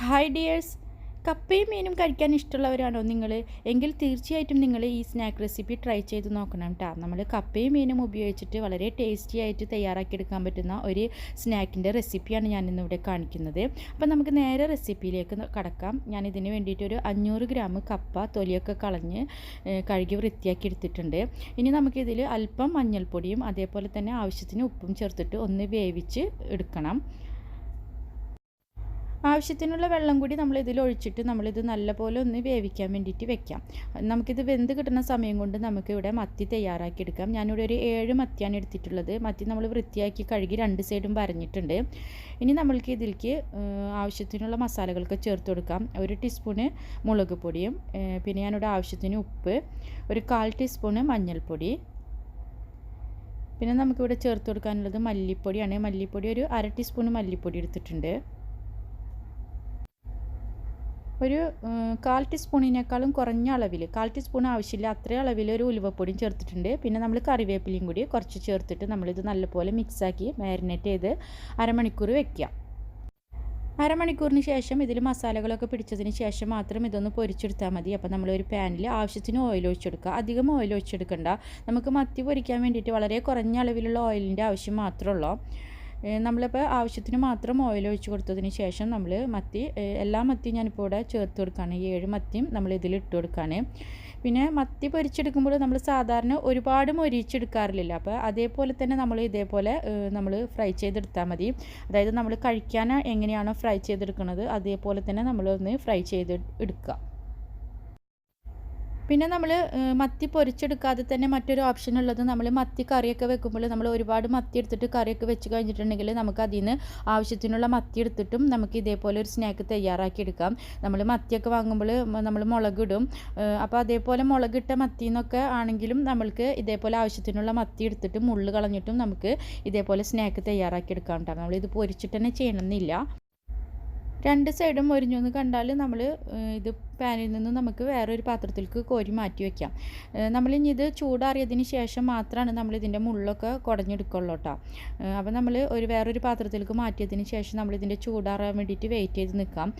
Hi dears, കപ്പയും മീനും കഴിക്കാൻ ഇഷ്ടമുള്ളവരാണോ നിങ്ങൾ? എങ്കിൽ തീർച്ചയായിട്ടും നിങ്ങൾ ഈ സ്നാക്ക് റെസിപ്പി ട്രൈ ചെയ്ത് നോക്കണം കേട്ടോ. നമ്മൾ കപ്പയും മീനും ഉപയോഗിച്ചിട്ട് വളരെ ടേസ്റ്റി ആയിട്ട് തയ്യാറാക്കിയെടുക്കാൻ പറ്റുന്ന ഒരു സ്നാക്കിൻ്റെ റെസിപ്പിയാണ് ഞാനിന്നിവിടെ കാണിക്കുന്നത്. അപ്പോൾ നമുക്ക് നേരെ റെസിപ്പിയിലേക്ക് കടക്കാം. ഞാനിതിന് വേണ്ടിയിട്ട് ഒരു 500 ഗ്രാം കപ്പ തൊലിയൊക്കെ കളഞ്ഞ് കഴുകി വൃത്തിയാക്കി എടുത്തിട്ടുണ്ട്. ഇനി നമുക്കിതിൽ അല്പം മഞ്ഞൾപ്പൊടിയും അതേപോലെ തന്നെ ആവശ്യത്തിന് ഉപ്പും ചേർത്തിട്ട് ഒന്ന് വേവിച്ച് എടുക്കണം. ആവശ്യത്തിനുള്ള വെള്ളം കൂടി നമ്മളിതിൽ ഒഴിച്ചിട്ട് നമ്മളിത് നല്ലപോലെ ഒന്ന് വേവിക്കാൻ വേണ്ടിയിട്ട് വെക്കാം. നമുക്കിത് വെന്ത് കിട്ടുന്ന സമയം കൊണ്ട് നമുക്കിവിടെ മത്തി തയ്യാറാക്കിയെടുക്കാം. ഞാനിവിടെ ഒരു 7 മത്തിയാണ് എടുത്തിട്ടുള്ളത്. മത്തി നമ്മൾ വൃത്തിയാക്കി കഴുകി 2 സൈഡും വരഞ്ഞിട്ടുണ്ട്. ഇനി നമ്മൾക്ക് ഇതിലേക്ക് ആവശ്യത്തിനുള്ള മസാലകളൊക്കെ ചേർത്ത് കൊടുക്കാം. 1 ടീസ്പൂണ് മുളക് പൊടിയും പിന്നെ ഞാനിവിടെ ആവശ്യത്തിന് ഉപ്പ്, ഒരു 1/4 ടീസ്പൂണ് മഞ്ഞൾപ്പൊടി, പിന്നെ നമുക്കിവിടെ ചേർത്ത് കൊടുക്കാനുള്ളത് മല്ലിപ്പൊടിയാണ്. മല്ലിപ്പൊടി ഒരു 1/2 ടീസ്പൂണ് മല്ലിപ്പൊടി എടുത്തിട്ടുണ്ട്. ഒരു 1/4 ടീസ്പൂണിനേക്കാളും കുറഞ്ഞ അളവിൽ, 1/4 ടീസ്പൂൺ ആവശ്യമില്ല അത്രയും അളവിൽ ഒരു ഉലുവപ്പൊടിയും ചേർത്തിട്ടുണ്ട്. പിന്നെ നമ്മൾ കറിവേപ്പിലയും കൂടി കുറച്ച് ചേർത്തിട്ട് നമ്മളിത് നല്ലപോലെ മിക്സാക്കി മാരിനേറ്റ് ചെയ്ത് അരമണിക്കൂർ വെക്കുക. അരമണിക്കൂറിന് ശേഷം ഇതിൽ മസാലകളൊക്കെ പിടിച്ചതിന് ശേഷം മാത്രം ഇതൊന്ന് പൊരിച്ചെടുത്താൽ മതി. അപ്പോൾ നമ്മളൊരു പാനിൽ ആവശ്യത്തിന് ഓയിൽ ഒഴിച്ചെടുക്കുക. അധികം ഓയിൽ ഒഴിച്ചെടുക്കണ്ട. നമുക്ക് മത്തി പൊരിക്കാൻ വേണ്ടിയിട്ട് വളരെ കുറഞ്ഞ അളവിലുള്ള ഓയിലിൻ്റെ ആവശ്യം മാത്രമേ ഉള്ളൂ. നമ്മളിപ്പോൾ ആവശ്യത്തിന് മാത്രം ഓയിൽ ഒഴിച്ച് കൊടുത്തതിന് ശേഷം നമ്മൾ എല്ലാ മത്തിയും ഞാനിപ്പോൾ ഇവിടെ ചേർത്ത് കൊടുക്കുകയാണ്. 7 മത്തിയും നമ്മൾ ഇതിൽ ഇട്ട് കൊടുക്കുകയാണ്. പിന്നെ മത്തി പൊരിച്ചെടുക്കുമ്പോൾ നമ്മൾ സാധാരണ ഒരുപാട് മൊരിച്ചെടുക്കാറില്ല. അപ്പോൾ അതേപോലെ തന്നെ ഇതേപോലെ നമ്മൾ ഫ്രൈ ചെയ്തെടുത്താൽ മതി. അതായത് നമ്മൾ കഴിക്കാൻ എങ്ങനെയാണോ ഫ്രൈ ചെയ്തെടുക്കുന്നത് അതേപോലെ തന്നെ നമ്മളൊന്ന് ഫ്രൈ ചെയ്ത് എടുക്കുക. പിന്നെ നമ്മൾ മത്തി പൊരിച്ചെടുക്കാതെ തന്നെ മറ്റൊരു ഓപ്ഷൻ ഉള്ളത്, നമ്മൾ മത്തി കറിയൊക്കെ വെക്കുമ്പോൾ നമ്മൾ ഒരുപാട് മത്തി എടുത്തിട്ട് കറിയൊക്കെ വെച്ച് കഴിഞ്ഞിട്ടുണ്ടെങ്കിൽ നമുക്ക് അതിൽ നിന്ന് ആവശ്യത്തിനുള്ള മത്തി എടുത്തിട്ടും നമുക്ക് ഇതേപോലെ ഒരു സ്നാക്ക് തയ്യാറാക്കി എടുക്കാം. നമ്മൾ മത്തിയൊക്കെ വാങ്ങുമ്പോൾ നമ്മൾ മുളകിടും. അപ്പോൾ അതേപോലെ മുളകിട്ട മത്തി എന്നൊക്കെ ആണെങ്കിലും നമ്മൾക്ക് ഇതേപോലെ ആവശ്യത്തിനുള്ള മത്തി എടുത്തിട്ട് മുള്ള് കളഞ്ഞിട്ടും നമുക്ക് ഇതേപോലെ സ്നാക്ക് തയ്യാറാക്കി എടുക്കാം കേട്ടോ. നമ്മളിത് പൊരിച്ചിട്ട് തന്നെ ചെയ്യണമെന്നില്ല. 2 സൈഡും മൊരിഞ്ഞൊന്ന് കണ്ടാൽ നമ്മൾ ഇത് പാനിൽ നിന്ന് നമുക്ക് വേറൊരു പാത്രത്തിലേക്ക് കോരി മാറ്റി വയ്ക്കാം. നമ്മളിനി ഇത് ചൂടാറിയതിന് ശേഷം മാത്രമാണ് നമ്മളിതിൻ്റെ മുള്ളൊക്കെ കുടഞ്ഞെടുക്കുള്ളൂ കേട്ടോ. അപ്പോൾ നമ്മൾ വേറൊരു പാത്രത്തിലേക്ക് മാറ്റിയതിന് ശേഷം നമ്മളിതിൻ്റെ ചൂടാറാൻ വേണ്ടിയിട്ട് വെയിറ്റ് ചെയ്ത് നിൽക്കാം.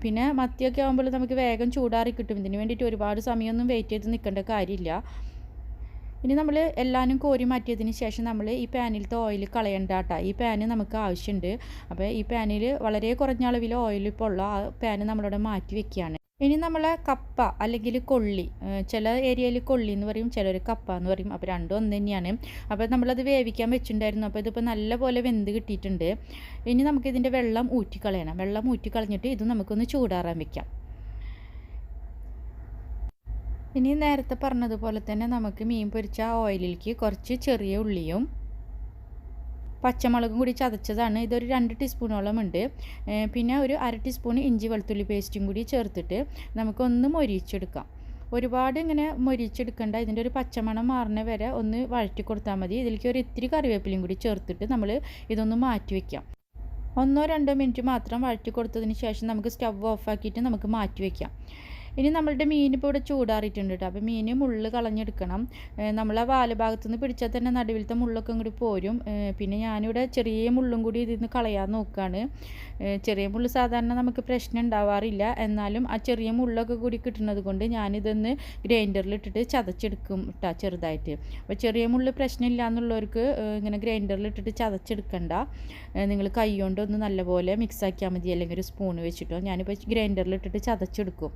പിന്നെ മത്തിയൊക്കെ ആകുമ്പോൾ നമുക്ക് വേഗം ചൂടാറി കിട്ടും. ഇതിന് വേണ്ടിയിട്ട് ഒരുപാട് സമയമൊന്നും വെയിറ്റ് ചെയ്ത് നിൽക്കേണ്ട കാര്യമില്ല. ഇനി നമ്മൾ എല്ലാവരും കോരി മാറ്റിയതിന് ശേഷം നമ്മൾ ഈ പാനിലത്തെ ഓയിൽ കളയണ്ട കേട്ടോ. ഈ പാന് നമുക്ക് ആവശ്യമുണ്ട്. അപ്പോൾ ഈ പാനിൽ വളരെ കുറഞ്ഞ അളവിൽ ഓയിൽ ഇപ്പോൾ ഉള്ള ആ പാന് നമ്മളിവിടെ മാറ്റി വെക്കുകയാണ്. ഇനി നമ്മൾ കപ്പ അല്ലെങ്കിൽ കൊള്ളി, ചില ഏരിയയിൽ കൊള്ളി എന്ന് പറയും, ചിലർ കപ്പ എന്ന് പറയും. അപ്പോൾ രണ്ടും ഒന്ന് തന്നെയാണ്. അപ്പോൾ നമ്മളത് വേവിക്കാൻ വെച്ചിട്ടുണ്ടായിരുന്നു. അപ്പോൾ ഇതിപ്പോൾ നല്ലപോലെ വെന്ത് കിട്ടിയിട്ടുണ്ട്. ഇനി നമുക്കിതിൻ്റെ വെള്ളം ഊറ്റിക്കളയണം. വെള്ളം ഊറ്റിക്കളഞ്ഞിട്ട് ഇത് നമുക്കൊന്ന് ചൂടാറാൻ വെക്കാം. ഇനി നേരത്തെ പറഞ്ഞതുപോലെ തന്നെ നമുക്ക് മീൻ പൊരിച്ച ഓയിലിലേക്ക് കുറച്ച് ചെറിയ ഉള്ളിയും പച്ചമുളകും കൂടി ചതച്ചതാണ്. ഇതൊരു 2 ടീസ്പൂണോളം ഉണ്ട്. പിന്നെ ഒരു 1/2 ടീസ്പൂൺ ഇഞ്ചി വെളുത്തുള്ളി പേസ്റ്റും കൂടി ചേർത്തിട്ട് നമുക്കൊന്ന് മൊരിച്ചെടുക്കാം. ഒരുപാട് ഇങ്ങനെ മൊരിച്ചെടുക്കണ്ട. ഇതിൻ്റെ ഒരു പച്ചമണം മാറുന്ന വരെ ഒന്ന് വഴറ്റി കൊടുത്താൽ മതി. ഇതിലേക്ക് ഒരു ഇത്തിരി കറിവേപ്പിലയും കൂടി ചേർത്തിട്ട് നമ്മൾ ഇതൊന്ന് മാറ്റി വയ്ക്കാം. 1-2 മിനിറ്റ് മാത്രം വഴറ്റി കൊടുത്തതിന് ശേഷം നമുക്ക് സ്റ്റവ് ഓഫാക്കിയിട്ട് നമുക്ക് മാറ്റി വയ്ക്കാം. ഇനി നമ്മളുടെ മീനിപ്പോൾ ഇവിടെ ചൂടാറിയിട്ടുണ്ട് കേട്ടോ. അപ്പോൾ മീൻ മുള്ള് കളഞ്ഞെടുക്കണം. നമ്മൾ ആ വാല് ഭാഗത്തു നിന്ന് പിടിച്ചാൽ തന്നെ നടുവിലത്തെ മുള്ളൊക്കെ ഇങ്ങോട്ട് പോരും. പിന്നെ ഞാനിവിടെ ചെറിയ മുള്ളും കൂടി ഇതിൽ നിന്ന് കളയാൻ നോക്കുകയാണ്. ചെറിയ മുള്ള് സാധാരണ നമുക്ക് പ്രശ്നം ഉണ്ടാവാറില്ല. എന്നാലും ആ ചെറിയ മുള്ളൊക്കെ കൂടി കിട്ടുന്നത് കൊണ്ട് ഞാനിതൊന്ന് ഗ്രൈൻഡറിലിട്ടിട്ട് ചതച്ചെടുക്കും കേട്ടോ ചെറുതായിട്ട്. അപ്പോൾ ചെറിയ മുള്ള് പ്രശ്നമില്ല എന്നുള്ളവർക്ക് ഇങ്ങനെ ഗ്രൈൻഡറിലിട്ടിട്ട് ചതച്ചെടുക്കണ്ട. നിങ്ങൾ കൈ കൊണ്ടൊന്ന് നല്ലപോലെ മിക്സാക്കിയാൽ മതി, അല്ലെങ്കിൽ ഒരു സ്പൂൺ വെച്ചിട്ടോ. ഞാനിപ്പോൾ ഗ്രൈൻഡറിലിട്ടിട്ട് ചതച്ചെടുക്കും.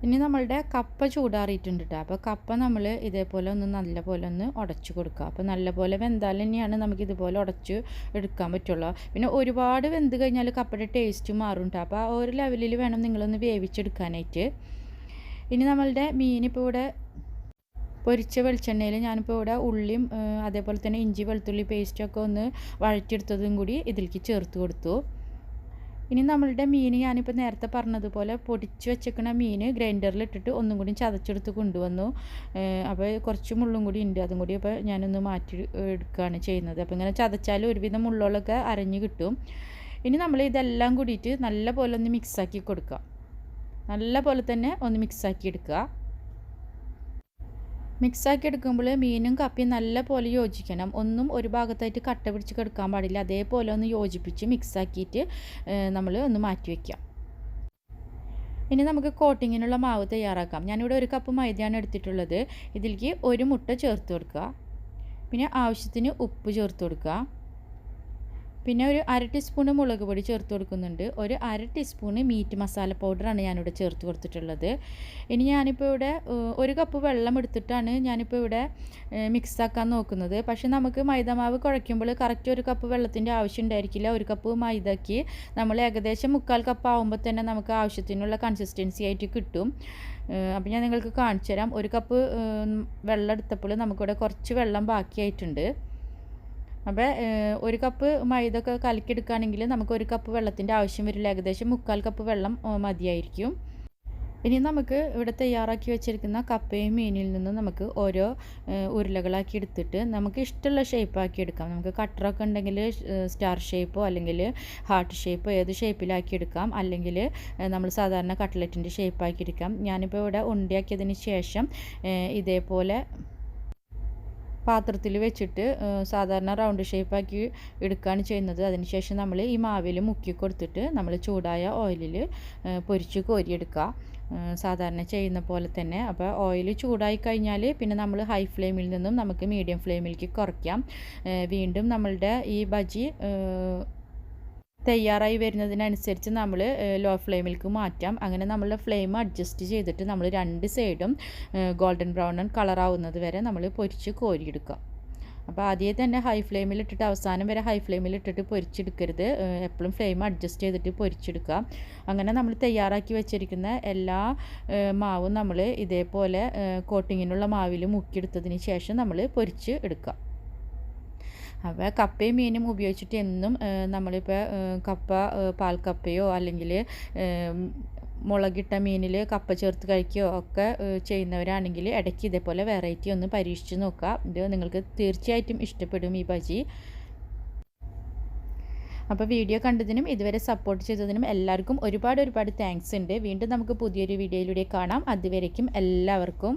ഇനി നമ്മളുടെ കപ്പ ചൂടാറിയിട്ടുണ്ട് കേട്ടോ. അപ്പോൾ കപ്പ നമ്മൾ ഇതേപോലെ നല്ലപോലെ ഉടച്ചു കൊടുക്കുക. അപ്പോൾ നല്ലപോലെ വെന്താൽ തന്നെയാണ് നമുക്കിതുപോലെ ഉടച്ച് എടുക്കാൻ പറ്റുള്ളൂ. പിന്നെ ഒരുപാട് വെന്ത് കഴിഞ്ഞാൽ കപ്പയുടെ ടേസ്റ്റ് മാറും കേട്ടോ. അപ്പോൾ ആ ഒരു ലെവലിൽ വേണം നിങ്ങളൊന്ന് വേവിച്ചെടുക്കാനായിട്ട്. ഇനി നമ്മളുടെ മീനിപ്പോൾ ഇവിടെ പൊരിച്ച വെളിച്ചെണ്ണയിൽ ഞാനിപ്പോൾ ഇവിടെ ഉള്ളിയും അതേപോലെ തന്നെ ഇഞ്ചി വെളുത്തുള്ളി പേസ്റ്റൊക്കെ ഒന്ന് വഴറ്റിയെടുത്തതും കൂടി ഇതിലേക്ക് ചേർത്ത് കൊടുത്തു. ഇനി നമ്മളുടെ മീൻ ഞാനിപ്പോൾ നേരത്തെ പറഞ്ഞതുപോലെ പൊടിച്ച് വെച്ചേക്കണ മീൻ ഗ്രൈൻഡറിലിട്ടിട്ട് ഒന്നും കൂടി ചതച്ചെടുത്ത് കൊണ്ടുവന്നു. അപ്പോൾ കുറച്ച് മുള്ളും കൂടി ഉണ്ട്. അതും കൂടി അപ്പോൾ ഞാനൊന്ന് മാറ്റി എടുക്കുകയാണ് ചെയ്യുന്നത്. അപ്പോൾ ഇങ്ങനെ ചതച്ചാൽ ഒരുവിധം മുള്ളുകളൊക്കെ അരഞ്ഞ് കിട്ടും. ഇനി നമ്മൾ ഇതെല്ലാം കൂടിയിട്ട് നല്ല പോലെ ഒന്ന് മിക്സാക്കി കൊടുക്കുക. നല്ല പോലെ തന്നെ ഒന്ന് മിക്സാക്കി എടുക്കുക. മിക്സാക്കി എടുക്കുമ്പോൾ മീനും കപ്പയും നല്ല പോലെ യോജിക്കണം. ഒന്നും ഒരു ഭാഗത്തായിട്ട് കട്ട പിടിച്ച് കിടക്കാൻ പാടില്ല. അതേപോലെ ഒന്ന് യോജിപ്പിച്ച് മിക്സാക്കിയിട്ട് നമ്മൾ ഒന്ന് മാറ്റി വയ്ക്കാം. ഇനി നമുക്ക് കോട്ടിങ്ങിനുള്ള മാവ് തയ്യാറാക്കാം. ഞാനിവിടെ 1 കപ്പ് മൈദയാണ് എടുത്തിട്ടുള്ളത്. ഇതിലേക്ക് 1 മുട്ട ചേർത്ത് കൊടുക്കുക. പിന്നെ ആവശ്യത്തിന് ഉപ്പ് ചേർത്ത് കൊടുക്കുക. പിന്നെ ഒരു 1/2 ടീസ്പൂൺ മുളക് പൊടി ചേർത്ത് കൊടുക്കുന്നുണ്ട്. ഒരു 1/2 ടീസ്പൂൺ മീറ്റ് മസാല പൗഡറാണ് ഞാനിവിടെ ചേർത്ത് കൊടുത്തിട്ടുള്ളത്. ഇനി ഞാനിപ്പോൾ ഇവിടെ 1 കപ്പ് വെള്ളം എടുത്തിട്ടാണ് ഞാനിപ്പോൾ ഇവിടെ മിക്സാക്കാൻ നോക്കുന്നത്. പക്ഷേ നമുക്ക് മൈദമാവ് കുഴയ്ക്കുമ്പോൾ കറക്റ്റ് 1 കപ്പ് വെള്ളത്തിൻ്റെ ആവശ്യം ഉണ്ടായിരിക്കില്ല. 1 കപ്പ് മൈദയ്ക്ക് നമ്മൾ ഏകദേശം 1/4 കപ്പ് ആകുമ്പോൾ തന്നെ നമുക്ക് ആവശ്യത്തിനുള്ള കൺസിസ്റ്റൻസി ആയിട്ട് കിട്ടും. അപ്പോൾ ഞാൻ നിങ്ങൾക്ക് കാണിച്ചു തരാം. 1 കപ്പ് വെള്ളം എടുത്തപ്പോൾ നമുക്കിവിടെ കുറച്ച് വെള്ളം ബാക്കിയായിട്ടുണ്ട്. അപ്പോൾ 1 കപ്പ് മൈദ ഒക്കെ കലക്കിയെടുക്കുകയാണെങ്കിൽ നമുക്ക് 1 കപ്പ് വെള്ളത്തിൻ്റെ ആവശ്യം വരില്ല. ഏകദേശം 1/4 കപ്പ് വെള്ളം മതിയായിരിക്കും. ഇനി നമുക്ക് ഇവിടെ തയ്യാറാക്കി വെച്ചിരിക്കുന്ന കപ്പയും മീനിൽ നിന്ന് നമുക്ക് ഓരോ ഉരുളകളാക്കി എടുത്തിട്ട് നമുക്ക് ഇഷ്ടമുള്ള ഷേപ്പാക്കി എടുക്കാം. നമുക്ക് കട്ടറൊക്കെ ഉണ്ടെങ്കിൽ സ്റ്റാർ ഷേപ്പോ അല്ലെങ്കിൽ ഹാർട്ട് ഷേപ്പോ ഏത് ഷേപ്പിലാക്കി എടുക്കാം. അല്ലെങ്കിൽ നമ്മൾ സാധാരണ കട്ട്ലറ്റിൻ്റെ ഷേപ്പാക്കി എടുക്കാം. ഞാനിപ്പോൾ ഇവിടെ ഉണ്ടയാക്കിയതിന് ശേഷം ഇതേപോലെ പാത്രത്തിൽ വെച്ചിട്ട് സാധാരണ റൗണ്ട് ഷേപ്പാക്കി എടുക്കുകയാണ് ചെയ്യുന്നത്. അതിനുശേഷം നമ്മൾ ഈ മാവിൽ മുക്കി കൊടുത്തിട്ട് നമ്മൾ ചൂടായ ഓയിലിൽ പൊരിച്ച് കോരിയെടുക്കുക, സാധാരണ ചെയ്യുന്ന പോലെ തന്നെ. അപ്പോൾ ഓയിൽ ചൂടായി കഴിഞ്ഞാൽ പിന്നെ നമ്മൾ ഹൈ ഫ്ലെയിമിൽ നിന്നും നമുക്ക് മീഡിയം ഫ്ലെയിമിലേക്ക് കുറയ്ക്കാം. വീണ്ടും നമ്മളുടെ ഈ ബജി തയ്യാറായി വരുന്നതിനനുസരിച്ച് നമ്മൾ ലോ ഫ്ലെയിമിലേക്ക് മാറ്റാം. അങ്ങനെ നമ്മളുടെ ഫ്ലെയിം അഡ്ജസ്റ്റ് ചെയ്തിട്ട് നമ്മൾ 2 സൈഡും ഗോൾഡൻ ബ്രൗൺ കളറാവുന്നത് വരെ നമ്മൾ പൊരിച്ച് കോരിയെടുക്കുക. അപ്പോൾ ആദ്യം തന്നെ ഹൈ ഫ്ലെയിമിൽ ഇട്ടിട്ട് അവസാനം വരെ ഹൈ ഫ്ലെയിമിൽ ഇട്ടിട്ട് പൊരിച്ചെടുക്കരുത്. എപ്പോഴും ഫ്ലെയിം അഡ്ജസ്റ്റ് ചെയ്തിട്ട് പൊരിച്ചെടുക്കുക. അങ്ങനെ നമ്മൾ തയ്യാറാക്കി വെച്ചിരിക്കുന്ന എല്ലാ മാവും നമ്മൾ ഇതേപോലെ കോട്ടിങ്ങിനുള്ള മാവിൽ മുക്കിയെടുത്തതിന് ശേഷം നമ്മൾ പൊരിച്ച് എടുക്കുക. അപ്പോൾ കപ്പയും മീനും ഉപയോഗിച്ചിട്ട് എന്നും നമ്മളിപ്പോൾ കപ്പ പാൽക്കപ്പയോ അല്ലെങ്കിൽ മുളകിട്ട മീനിൽ കപ്പ ചേർത്ത് കഴിക്കുകയോ ഒക്കെ ചെയ്യുന്നവരാണെങ്കിൽ ഇടയ്ക്ക് ഇതേപോലെ വെറൈറ്റി ഒന്ന് പരീക്ഷിച്ച് നോക്കുക. ഇത് നിങ്ങൾക്ക് തീർച്ചയായിട്ടും ഇഷ്ടപ്പെടും ഈ ബജി. അപ്പോൾ വീഡിയോ കണ്ടതിനും ഇതുവരെ സപ്പോർട്ട് ചെയ്തതിനും എല്ലാവർക്കും ഒരുപാട് താങ്ക്സ് ഉണ്ട്. വീണ്ടും നമുക്ക് പുതിയൊരു വീഡിയോയിലൂടെ കാണാം. അതുവരേക്കും എല്ലാവർക്കും